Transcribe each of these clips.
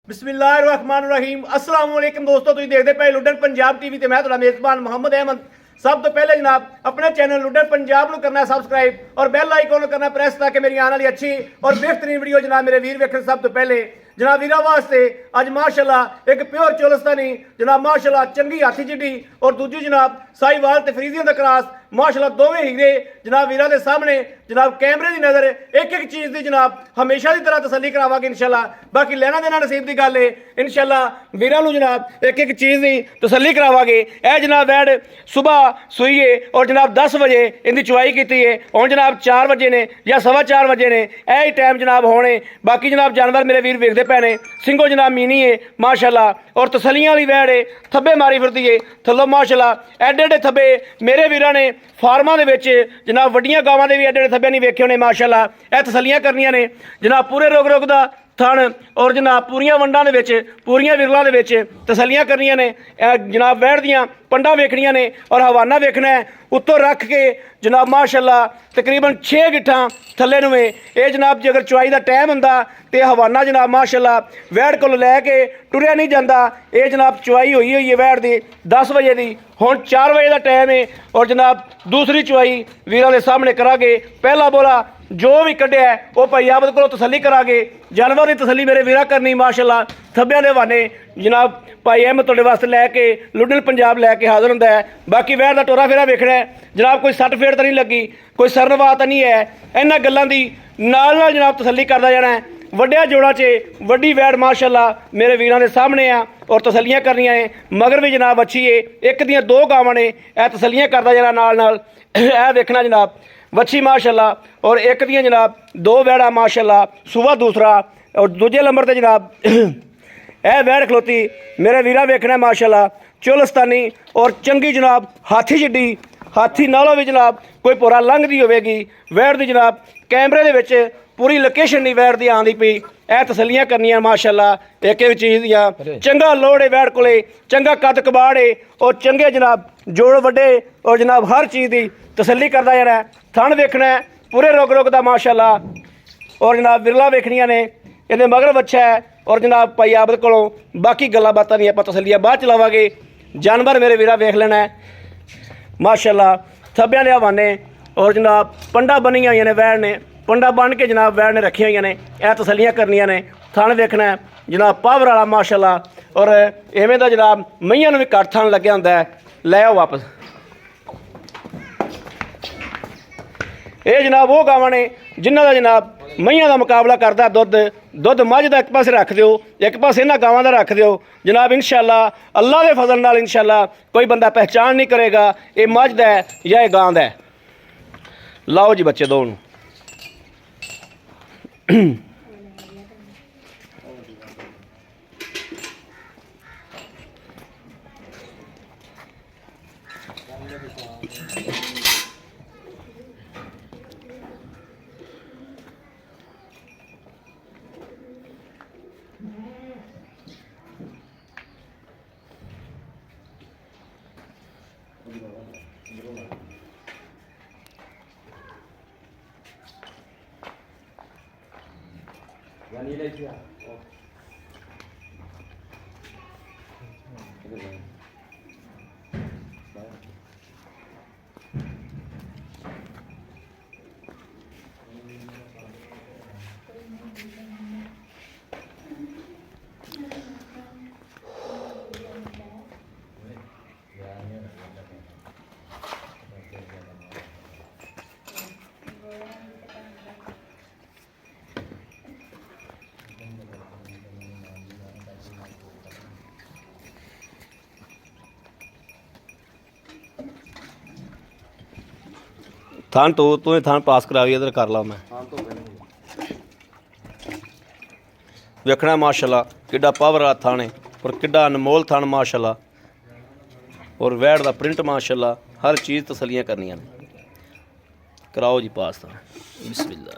बिस्मिल्लाहिर्रहमानिर्रहीम अस्सलाम वालेकुम दोस्तों, तुम देखते पे लुडन पंजाब टीवी ते मैं तुहाडा मेज़बान मोहम्मद अहमद। सब तो पहले जनाब अपने चैनल लुडन पंजाब को करना सब्सक्राइब और बैल आइकन करना प्रेस ताकि मेरी आने वाली अच्छी और बेहतरीन वीडियो जनाब मेरे वीर वेखन। सब तो पहले जनाब वीरा वास्ते अज माशाल्लाह एक प्योर चोलस्तानी जनाब माशाल्लाह चंगी हाथी चिड्डी और दूजी जनाब साहिवाल ते फरीदियों का क्रॉस माशाल्लाह दोवें हीरे जनाब वीरा के सामने जनाब कैमरे की नज़र एक एक चीज़ की जनाब हमेशा की तरह तसल्ली करावांगे इंशाल्लाह। बाकी लेना देना नसीब की गल है इंशाल्लाह वीरा जनाब एक एक चीज़ की तसल्ली करावांगे। यह जनाब वैड सुबह सूई है और जनाब 10 बजे इनकी चुवाई की है। हुण जनाब 4 बजे ने या 4:15 बजे ने यही टाइम जनाब होने। बाकी जनाब जानवर मेरे वीर वेखते पे ने सिंगो जनाब मीनी है माशाल्लाह और तसलियां वाली वैड है। थब्बे मारी फिरदी है थल्लों माशाल्लाह एडे एडे थब्बे मेरे वीरां ने फार्मां दे विच जनाब वड्डियां गावां दे भी एडे एडे थब्बे नहीं वेखे होने माशाल्लाह। यह तसलियां करनियां ने जनाब पूरे रोग रोग दा थण और जनाब पूरियां वंडां दे विच पूरियां विरलां दे विच तसलियां करनियां ने। जनाब वैड़ दियां पंडां वेखनियां ने और हवाना वेखना है उत्तों रख के जनाब माशाल्लाह तकरीबन 6 गिट्ठां थल्ले नूं ये जनाब जे अगर चुआई का टाइम हुंदा ते हवाना जनाब माशाल्लाह वैड़ कोल लैके टुरिया नहीं जाता। ये जनाब चुआई हुई है वैड़ की 10 बजे की, हुण 4 बजे का टाइम है और जनाब दूसरी चुआई वीरां दे सामने करांगे। पहला बोला जो भी कढ़िया है वह भाई आबद को तसली करांगे। जानवर की तसली मेरे वीरा करनी माशाल्लाह थब्बियां दे हवाने जनाब भाई अहमद तुहाडे वास्ते लैके लुडन पंजाब लैके हाज़र हुंदा है। बाकी वैड़ का टोरा फेरा वेखना है जनाब कोई सट फेड़ तो नहीं लगी कोई सरनवा तो नहीं है। इन्हां गल्लां दी नाल नाल जनाब तसली करदा जाना है। वड्डिया जोड़ा च वड्डी वैड़ माशाल्लाह मेरे वीरां दे सामने आ और तसलियां करनियां ने। मगर भी जनाब अच्छी है एक दियां 2 गावां ने यह तसलियां करदा जाना नाल नाल यह वेखना जनाब वच्छी माशाल्लाह और एक दियां जनाब 2 वैड़ा माशाल्लाह सुबह दूसरा और दूजे नंबर ते जनाब यह वैड़ खलोती मेरे वीरा वेखना माशाल्लाह चोलस्तानी और चंगी जनाब हाथी जिड्डी हाथी नालों भी जनाब कोई पुरा लंघदी होवेगी वैड़ दी जनाब कैमरे दे विच पूरी लोकेशन नहीं वैड़ दी आंदी पई। यह तसलियां करनियां माशाल्लाह एक एक चीज़ दियां चंगा लोड़ है वैड़ कोले चंगा कद कबाड़ है और चंगे जनाब जोड़ वड्डे और जनाब हर चीज़ की तसली करदा जाना है। थण वेखना है पूरे रोग रोग दा माशाल्लाह और जनाब बिरला वेखनियां ने इहदे मगर बच्चा है और जनाब भाई आबद कोलों बाकी गल्लां बातां दी आपां तसलियां बाद च लावांगे। जानवर मेरे वीरा वेख लेना है माशाल्लाह थब्बियां दे हवाने और जनाब पंडा बनियां होईयां ने वैड़ ने पंडा बन के जनाब वैड़ ने रखियां होईयां ने यह तसलियां करनियां ने। थण वेखना है जनाब पावर वाला माशाल्लाह और इवें दा जनाब मईयां नूं भी घट थण लग्या हुंदा है। लै आओ वापस ये जनाब वो गावां ने जिन्हां दा जनाब मईयां का मुकाबला करता दुध दुध मझ का एक पासे रख दो एक पासे इन्हां गावां का रख दो जनाब इंशाल्लाह अल्लाह के फजल नाल इंशाल्लाह कोई बंदा पहचान नहीं करेगा ये मझ दा है या ये गां दा है। लाओ जी बच्चे दो नूं थान तो तूने थान पास करा इधर कर ला मैं वेखना माशाल्लाह किड्डा पावर वाला थान है और किड्डा अनमोल थान माशाल्लाह और वैड़ का प्रिंट माशाल्लाह हर चीज़ तसलियां करनियां ने। कराओ जी पास थान बिस्मिल्लाह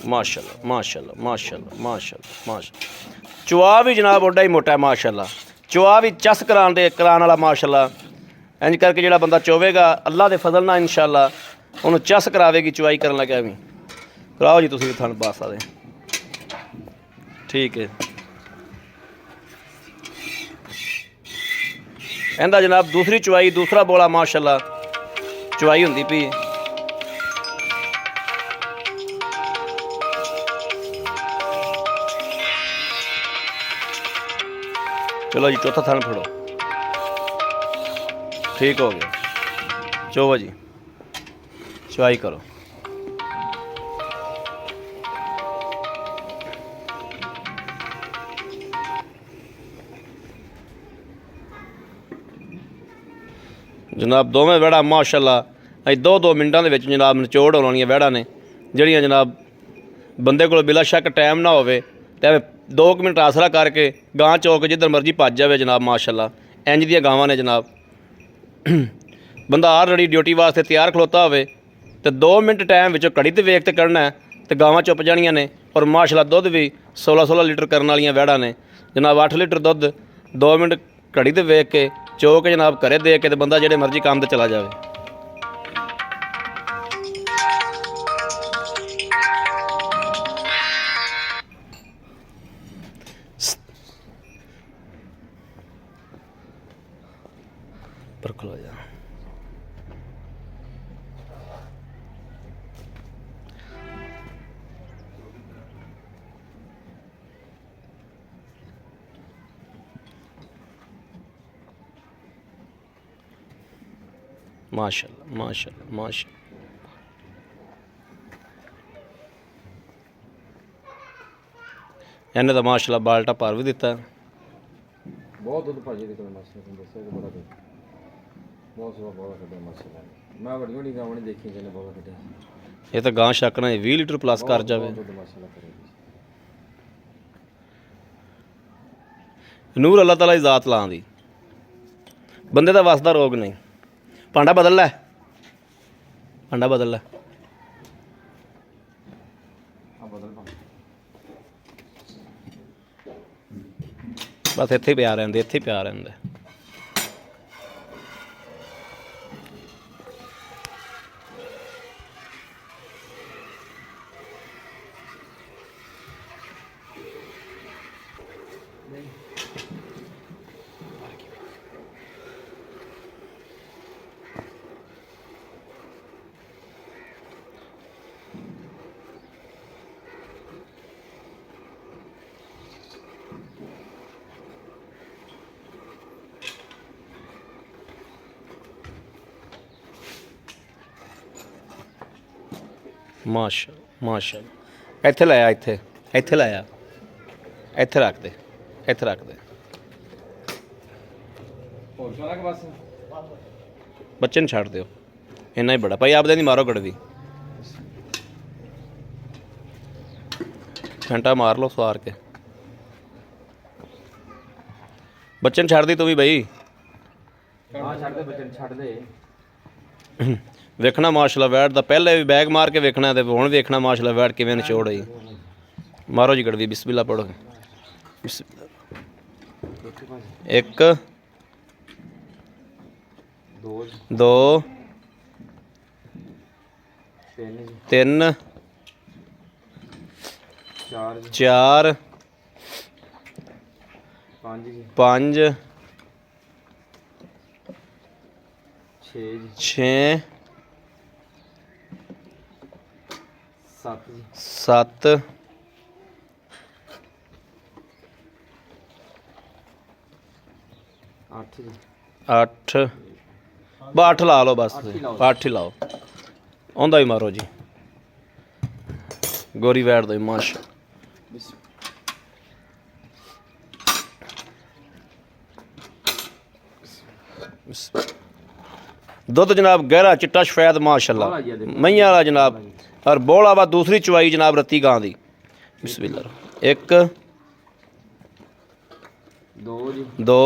माशाल्लाह माशाल्लाह माशाल्लाह माशाल्लाह माशाल्लाह। चुआ भी जनाब ओडा ही मोटा है माशाल्लाह चुआ भी चस कराने वाला माशाल्लाह इंज करके जो बंदा चोवेगा अल्लाह के फजल नाल इंशाल्लाह उन्होंने चस करावेगी चुआई करन लग्या भी। कराओ जी तुसीं भी थण पा सकदे। ठीक है। ਇਹਦਾ जनाब दूसरी चुवाई दूसरा बोला माशाल्लाह चुवाई ਹੁੰਦੀ ਪਈ। चलो जी चौथा थान फड़ो। ठीक हो गया। चोवा जी चुवाई करो। जनाब दोवें वैड़ा माशाल्लाह अज 2-2 मिनटां दे विच जनाब निचोड़ होणीਆਂ वैड़ा ने ਜਿਹੜੀਆਂ जनाब बंदे कोल बिला शक टाइम ना होवे ते 2 मिनट आसरा करके गां चौक जिधर मर्जी भज जाए जनाब माशाल्लाह इंज दी गावां ने जनाब। बंदा ऑलरेडी ड्यूटी वास्ते तैयार खलोता होवे ते 2 मिनट टाइम विचों घड़ी ते वेख ते करना है ते गावां चुप जाणियां ने और माशाल्लाह दुध भी 16-16 लीटर करन वालियां वैड़ा ने जनाब। 8 लीटर दुध 2 मिनट घड़ी ते वेख के चौक जनाब घरे दे के ते बंदा जेड़े मर्जी काम ते चला जाए। पर खलो जा माशाल्लाह माशाल्लाह माशाल्लाह। इन्हें तो माशाल्लाह बाल्टा भर भी दिता। बहुत दुध भाजी निकले माशाल्लाह दस्या कि बड़ा दुध बहुत सुबह बहुत कटे माशाल्लाह। मैं बड़ी बड़ी गांव नहीं देखी जिन्हें बहुत कटे। ये तो गां शक ना 20 लीटर प्लस कर जावे। दुध माशाल्लाह करे नूर अल्लाह ताला की जात लां दी बंदे दा वसदा रोग नहीं। भांडा बदल लै भांडा बदल लै बस इत्थे पिया रहिंदे इत्थे पिया रहिंदे। माशाल्लाह माशाल्लाह। इत्थे लाया इत्थे इत्थे लाया इत्थे रख दे इत्थे रख दे। और सारा के बस बच्चे ने छड़ दियो इन्ना ही बड़ा भाई आपदे नहीं मारो गड़वी घंटा मार लो सवार के बच्चे ने छड़ दी तू भी भाई। हां छड़ दे बच्चे छड़ दे। वेखना माशाल्लाह वैट दा पहले भी बैग मार के वेखना ते हुण वेखना माशाल्लाह वैट किवें निचोड़ होई। मारो जी गड़वी बिस्मिल्लाह पढ़ो। एक दो तीन चार पांच छे सत्त अठ अठ ला लो बस 8 ही लाओ। आंदा भी मारो जी गोरी वैट दो माशा। दुध जनाब गहरा चिट्टा सफेद माशाल्लाह मैया वाला जनाब और बोला वा दूसरी चुवाई जनाब रत्ती गां दी। बिस्मिल्लाह एक दो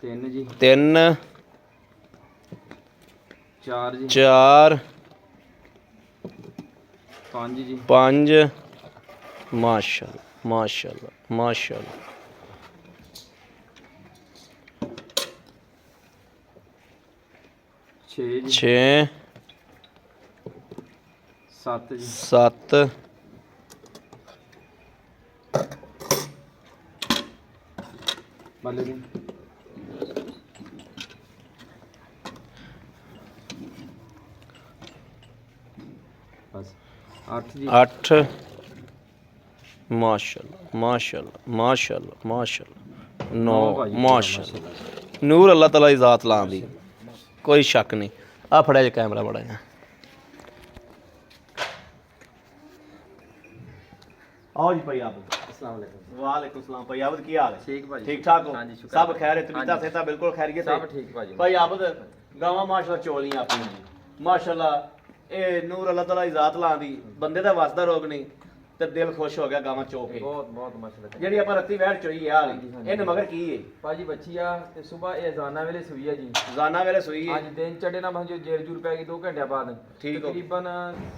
तीन चार पांच माशाल्लाह माशाल्लाह माशाल्लाह। छे सत्त ਬੱਲੇ ਦੀ ਬਸ 8 ਜੀ 8 ਮਾਸ਼ਾਅੱਲਾ ਮਾਸ਼ਾਅੱਲਾ ਮਾਸ਼ਾਅੱਲਾ ਮਾਸ਼ਾਅੱਲਾ 9 ਮਾਸ਼ਾਅੱਲਾ ਨੂਰ ਅੱਲਾਹ ਤਾਲਾ ਦੀ ਜ਼ਾਤ ਲਾਂ ਦੀ ਕੋਈ ਸ਼ੱਕ ਨਹੀਂ ਆ ਫੜਿਆ ਜੇ ਕੈਮਰਾ ਬੜਾ ਜਿਹਾ आओ जी भाई आप अस्सलाम वालेकुम वालेकुम सलाम भाई आबद की हाल है ठीक भाजी ठीक ठाक हो हाँ जी, शुक्र सब है। खैर है हाँ तबीयत जी। सेहत बिल्कुल खैरियत है सब ठीक भाजी भाई आबद गावां माशाल्लाह चोलियां अपनी माशाल्लाह ए नूर अल्लाह ताला दी जात लां दी बंदे दा वसदा रोग नहीं ते दिल खुश हो गया गावां चो के बहुत बहुत माशाल्लाह ਜਿਹੜੀ ਆਪਾਂ ਰੱਤੀ ਵਹਿੜ ਚੋਈ ਆ ਹਾਂਜੀ, ਹਾਂਜੀ। ਇਹਨੇ ਮਗਰ ਕੀ ਹੈ ਭਾਜੀ ਬੱਚੀ ਆ ਤੇ ਸਵੇਰ ਇਹ ਅਜ਼ਾਨਾ ਵੇਲੇ ਸੂਈ ਆ ਜੀ ਜ਼ਾਨਾ ਵੇਲੇ ਸੂਈ ਹੈ ਅੱਜ ਦਿਨ ਚੜੇ ਨਾ ਬੰਜੋ ਜੇਰ ਜੂਰ ਪੈ ਗਈ 2 ਘੰਟਿਆਂ ਬਾਅਦ ਠੀਕ ਹੋ। ਤਕਰੀਬਨ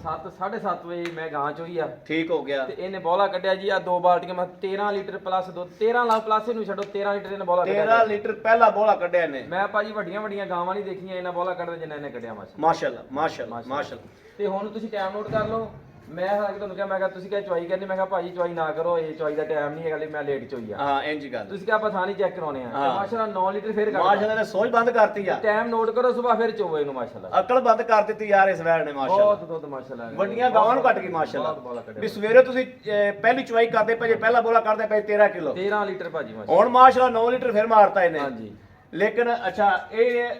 7 7:30 ਵਜੇ ਮੈਂ ਗਾਂ ਚੋਈ ਆ ਠੀਕ ਹੋ ਗਿਆ ਤੇ ਇਹਨੇ ਬੋਲਾ ਕੱਢਿਆ ਜੀ ਆ 2 ਬਾਲਟੀਆਂ ਮੈਂ 13 ਲੀਟਰ ਪਲੱਸ 13 ਲਾ ਪਲੱਸ ਇਹਨੂੰ ਛੱਡੋ 13 ਲੀਟਰ ਇਹਨੇ ਬੋਲਾ ਕੱਢਿਆ 13 ਲੀਟਰ ਪਹਿਲਾ ਬੋਲਾ ਕੱਢਿਆ ਇਹਨੇ ਮੈਂ ਭਾਜੀ ਵੱਡੀਆਂ ਵੱਡੀਆਂ ਗਾਵਾਂ ਨਹੀਂ ਦੇਖੀਆਂ ਇਹਨਾਂ ਬੋਲਾ ਕੱਢਦੇ ਜਿੰਨਾ ਇਹਨੇ ਕੱਢਿਆ ਮਾਸ਼ਾ ਮਾਸ਼ਾਅੱਲਾ ਮਾਸ਼ਾਅੱਲਾ ਮਾਸ਼ਾਅੱਲਾ ਤੇ ਹੁਣ ਤੁਸੀਂ ਟਾਈਮ ਨੋਟ ਕਰ ਲਓ ਮੈਂ ਹਾਲੇ ਤੁਹਾਨੂੰ ਕਿਹਾ ਮੈਂ ਕਿਹਾ ਤੁਸੀਂ ਕਿਹਾ ਚੁਆਈ ਕਰਨੀ ਮੈਂ ਕਿਹਾ ਭਾਜੀ ਚੁਆਈ ਨਾ ਕਰੋ ਇਹ ਚੁਆਈ ਦਾ ਟਾਈਮ ਨਹੀਂ ਹੈਗਾ ਲਈ ਮੈਂ ਲੇਟ ਚੋਈ ਆ ਹਾਂ ਇੰਜ ਗੱਲ ਤੁਸੀਂ ਕਿਹਾ ਆਪਾਂ ਥਾਣੀ ਚੈੱਕ ਕਰਾਉਣੇ ਆ ਹਾਂ। ਮਾਸ਼ਾਅੱਲਾ 9 ਲੀਟਰ ਫੇਰ ਕਰ ਮਾਸ਼ਾਅੱਲਾ ਨੇ ਸੋਚ ਬੰਦ ਕਰਤੀ ਆ ਟਾਈਮ ਨੋਟ ਕਰੋ ਸਵੇਰ ਫਿਰ ਚੋਵੋ ਇਹਨੂੰ ਮਾਸ਼ਾਅੱਲਾ ਅਕਲ ਬੰਦ ਕਰ ਦਿੱਤੀ ਯਾਰ ਇਸ ਵੈੜ ਨੇ ਮਾਸ਼ਾਅੱਲਾ ਬਹੁਤ ਦੁੱਧ ਮਾਸ਼ਾਅੱਲਾ ਵੱਡੀਆਂ ਗਾਵਾਂ ਨੂੰ ਘੱਟ ਗਈ ਬਹੁਤ ਬੋਲਾ ਮਾਸ਼ਾਅੱਲਾ ਕੱਢਿਆ। ਵੀ ਸਵੇਰੇ ਤੁਸੀਂ ਪਹਿਲੀ ਚੁਆਈ ਕਰਦੇ ਪਏ ਜੇ ਪਹਿਲਾ ਬੋਲਾ ਕਰਦੇ ਪਏ 13 ਕਿਲੋ 13 ਲੀਟਰ ਭਾਜੀ ਮਾਸ਼ਾਅੱਲਾ ਹੁਣ ਮਾਸ਼ਾਅੱਲਾ 9 ਲੀਟਰ ਫਿਰ ਮਾਰਤਾ ਇਹਨੇ ਹਾਂਜੀ ਲੇਕਿਨ ਅੱਛਾ ਇਹ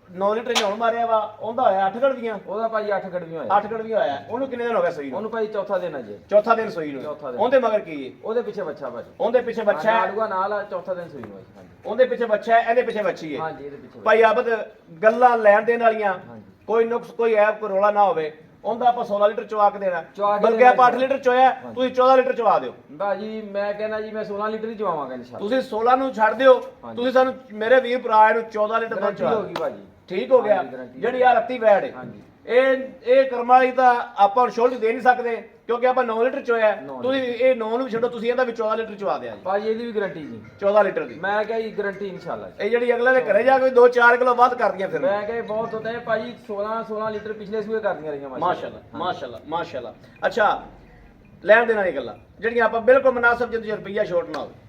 9 ਲੀਟਰ ਨੇ ਹੁਣ ਮਾਰਿਆ ਵਾ ਉਹਦਾ ਹੋਇਆ 8 ਗੜਵੀਆਂ ਉਹਦਾ ਭਾਜੀ 8 ਗੜਵੀਆਂ ਹੋਇਆ 8 ਗੜਵੀਆਂ ਹੋਇਆ ਉਹਨੂੰ ਕਿੰਨੇ ਦਿਨ ਹੋ ਗਏ ਸੂਈ ਨੂੰ ਉਹਨੂੰ ਭਾਜੀ ਚੌਥਾ ਦਿਨ ਆ ਜੀ ਚੌਥਾ ਦਿਨ ਸੂਈ ਨੂੰ ਚੌਥਾ ਦਿਨ। ਉਹਦੇ ਮਗਰ ਕੀ ਹੈ ਉਹਦੇ ਪਿੱਛੇ ਬੱਚਾ ਭਾਜੀ ਉਹਦੇ ਪਿੱਛੇ ਬੱਚਾ ਹੈ ਆੜੂਆ ਨਾਲ ਆ ਚੌਥਾ ਦਿਨ ਸੂਈ ਨੂੰ ਹਾਂਜੀ ਉਹਦੇ ਪਿੱਛੇ ਬੱਚਾ ਹੈ ਇਹਦੇ ਪਿੱਛੇ ਬੱਚੀ ਹੈ ਹਾਂਜੀ ਇਹਦੇ ਪਿੱਛੇ ਭਾਈ ਆਬਦ ਗੱਲਾਂ ਲੈਣ ਦੇਣ ਵਾਲੀਆਂ ਹਾਂਜੀ। ਕੋਈ ਨੁਕਸ ਕੋਈ ਐਬ ਕੋਈ ਰੋਲਾ ਨਾ ਹੋਵੇ ਉਹਦਾ ਆਪਾਂ 16 ਲੀਟਰ ਚਵਾ ਕੇ ਦੇਣਾ ਚਵਾ ਕੇ ਬਲਕਿ ਦੇਣਾ ਆਪਾਂ 8 ਲੀਟਰ ਚੋਇਆ ਤੁਸੀਂ 14 ਲੀਟਰ ਚਵਾ ਦਿਓ ਭਾਜੀ ਮੈਂ ਕਹਿੰਦਾ ਜੀ ਮੈਂ 16 ਲੀਟਰ ਹੀ ਚਵਾਵਾਂਗਾ ਇਨਸ਼ਾਅੱਲਾ ਤੁਸੀਂ 16 ਨੂੰ ਛੱਡ ਦਿਓ ਹਾਂਜੀ। ਤੁਸੀਂ ਸਾਨੂੰ ਮੇਰੇ ਵੀਰ ਭਰਾ ਨੂੰ 14 ਲੀਟਰ ਦੁੱਧ ਗਰੰਟੀ ਚਵਾ ਹੋ ਦਿਓ। ਗਈ ਭਾਜੀ ਠੀਕ ਹੋ ਗਿਆ ਹਾਂਜੀ, guarantee। ਜਿਹੜੀ ਆ ਰੱਤੀ ਵੈੜ ਹੈ ਹਾਂਜੀ ਇਹ ਕਰਮ ਵਾਲੀ ਤਾਂ ਆਪਾਂ ਹੁਣ ਛੋੜ ਦੇ ਨਹੀਂ ਸਕਦੇ ਕਿਉਂਕਿ ਆਪਾਂ 9 ਲੀਟਰ ਚੋਇਆ ਨੌ ਤੁਸੀਂ ਇਹ 9 ਨੂੰ ਵੀ ਛੱਡੋ ਤੁਸੀਂ ਇਹਦਾ ਵੀ 14 ਲੀਟਰ ਚਵਾ ਦਿਆ ਜੀ ਭਾਜੀ ਇਹਦੀ ਵੀ ਗਰੰਟੀ ਜੀ 14 ਲੀਟਰ ਦੀ ਮੈਂ ਕਿਹਾ ਜੀ ਗਰੰਟੀ ਇਨਸ਼ਾਅੱਲਾ ਇਹ ਜਿਹੜੀ ਅਗਲੇ ਦੇ ਘਰੇ ਜਾ ਕੇ 2-4 ਕਿਲੋ ਵੱਧ ਕਰਦੀਆਂ ਫਿਰ ਮੈਂ ਕਿਹਾ ਇਹ ਬਹੁਤ ਹੁੰਦਾ ਹੈ ਭਾਜੀ 16 ਲੀਟਰ ਪਿਛਲੇ ਸੂਏ ਕਰਦੀਆਂ ਰਹੀਆਂ ਮਾਸ਼ਾਅੱਲਾ ਮਾਸ਼ਾਅੱਲਾ ਮਾਸ਼ਾਅੱਲਾ ਅੱਛਾ ਲੈਣ ਦੇਣ ਵਾਲੀ ਗੱਲਾਂ ਜਿਹੜੀਆਂ ਆਪਾਂ ਬਿਲਕੁਲ ਮੁਨਾਸਬ ਜਿੰਦ ਰੁਪਈਆ ਛੋਟ ਨਾ ਹੋਵੇ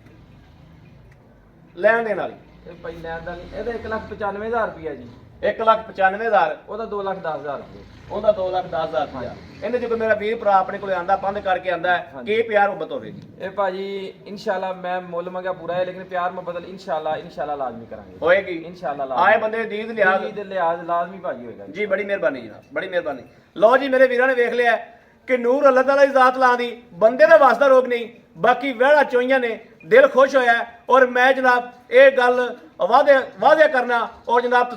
ਲੈਣ ਦੇਣ ਵਾਲੀ ਇਹ ਭਾਈ ਲੈਣ ਦਾ ਨਹੀਂ ਇਹਦਾ 1,95,000 ਰੁਪਇਆ ਜੀ 1,95,000 ਉਹਦਾ 2,10,000 ਰੁਪਏ ਉਹਦਾ 2,10,000 ਰੁਪਇਆ ਇਹਨੇ ਜੇ ਕੋਈ ਮੇਰਾ ਵੀਰ ਭਰਾ ਆਪਣੇ ਕੋਲੇ ਆਂਦਾ ਪੰਧ ਕਰਕੇ ਆਂਦਾ ਹੈ ਕਿ ਪਿਆਰ ਮੁਹੱਬਤ ਹੋਵੇਗੀ ਇਹ ਭਾਜੀ ਇਨਸ਼ਾਅੱਲਾ ਮੈਂ ਮੁੱਲ ਮੰਗਿਆ ਪੂਰਾ ਹੈ ਲੇਕਿਨ ਪਿਆਰ ਮੁਹੱਬਤ ਇਨਸ਼ਾਅੱਲਾ ਲਾਜ਼ਮੀ ਕਰਾਂਗੇ ਹੋਏਗੀ ਇਨਸ਼ਾਅੱਲਾ ਆਏ ਬੰਦੇ ਦੀ ਦੀਦ ਲਿਆ ਦੀ ਲਿਹਾਜ਼ ਲਾਜ਼ਮੀ ਭਾਜੀ ਹੋਏਗਾ ਜੀ ਬੜੀ ਮਿਹਰਬਾਨੀ ਜਨਾਬ ਬੜੀ ਮਿਹਰਬਾਨੀ ਲਓ ਜੀ ਮੇਰੇ ਵੀਰਾਂ ਨੇ ਵੇਖ ਲਿਆ ਕਿ ਨੂਰ ਅੱਲਾਹ ਤਾਲਾ ਦੀ ਜ਼ਾਤ ਲਾਂ ਦੀ ਬੰਦੇ ਦਾ ਵਾਸਤਾ ਰੋਗ ਨਹੀਂ ਬਾਕੀ ਵਹਿੜਾ ਚੋਈਆਂ ਨੇ ਦਿਲ ਖੁਸ਼ ਹੋਇਆ ਔਰ ਮੈਂ ਜਨਾਬ ਇਹ ਗੱਲ ਵਾਅਦੇ ਕਰਨਾ ਔਰ ਜਨਾਬ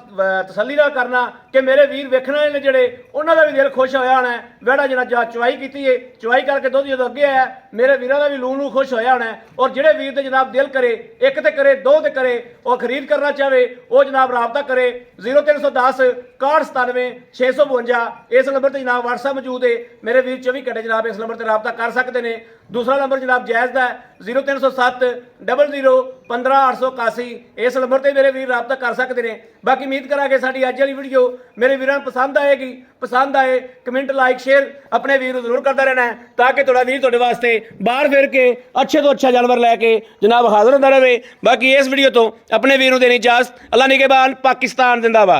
ਤਸੱਲੀ ਨਾਲ ਕਰਨਾ ਕਿ ਮੇਰੇ ਵੀਰ ਵੇਖਣ ਵਾਲੇ ਨੇ ਜਿਹੜੇ ਉਹਨਾਂ ਦਾ ਵੀ ਦਿਲ ਖੁਸ਼ ਹੋਇਆ ਹੋਣਾ ਵਹਿੜਾ ਜਨਾਬ ਜਾ ਚੁਆਈ ਕੀਤੀ ਏ ਚੁਆਈ ਕਰਕੇ ਦੁੱਧ ਜਦੋਂ ਅੱਗੇ ਆਇਆ ਮੇਰੇ ਵੀਰਾਂ ਦਾ ਵੀ ਲੂਣ ਖੁਸ਼ ਹੋਇਆ ਹੋਣਾ ਔਰ ਜਿਹੜੇ ਵੀਰ ਦੇ ਜਨਾਬ ਦਿਲ ਕਰੇ ਇੱਕ ਤੇ ਕਰੇ ਦੋ ਤੇ ਕਰੇ ਔਰ ਖਰੀਦ ਕਰਨਾ ਚਾਹਵੇ ਉਹ ਜਨਾਬ ਰਾਬਤਾ ਕਰੇ 0310 6197 652 ਇਸ ਨੰਬਰ ਤੇ ਜਨਾਬ WhatsApp ਮੌਜੂਦ ਹੈ ਮੇਰੇ ਵੀਰ 24 ਘੰਟੇ ਜਨਾਬ ਇਸ ਨੰਬਰ ਤੇ ਰਾਬਤਾ ਕਰ ਸਕਦੇ ਨੇ ਦੂਸਰਾ ਨੰਬਰ ਜਨਾਬ ਜਾਇਜ਼ ਦਾ 0307 00 15881 ਇਸ ਨੰਬਰ ਤੇ ਮੇਰੇ ਵੀਰ ਰਾਬਤਾ ਕਰ ਸਕਦੇ ਨੇ ਬਾਕੀ ਉਮੀਦ ਕਰਾਂਗੇ ਸਾਡੀ ਅੱਜ ਵਾਲੀ ਵੀਡੀਓ ਮੇਰੇ ਵੀਰਾਂ ਨੂੰ ਪਸੰਦ ਆਏਗੀ ਪਸੰਦ ਆਏ ਕਮੈਂਟ ਲਾਈਕ ਸ਼ੇਅਰ ਆਪਣੇ ਵੀਰ ਨੂੰ ਜ਼ਰੂਰ ਕਰਦਾ ਰਹਿਣਾ ਤਾਂ ਕਿ ਤੁਹਾਡਾ ਵੀਰ ਤੁਹਾਡੇ ਵਾਸਤੇ ਬਾਹਰ ਫਿਰ ਕੇ ਅੱਛੇ ਤੋਂ ਅੱਛਾ ਜਾਨਵਰ ਲੈ ਕੇ ਜਨਾਬ ਹਾਜ਼ਰ ਹੁੰਦਾ ਰਹੇ ਬਾਕੀ ਇਸ ਵੀਡੀਓ ਤੋਂ ਆਪਣੇ ਵੀਰ ਨੂੰ ਦੇਣੀ ਇਜਾਜ਼ਤ ਅੱਲਾ ਨਿਗਹਿਬਾਨ ਪਾਕਿਸਤਾਨ ਜ਼ਿੰਦਾਬਾਦ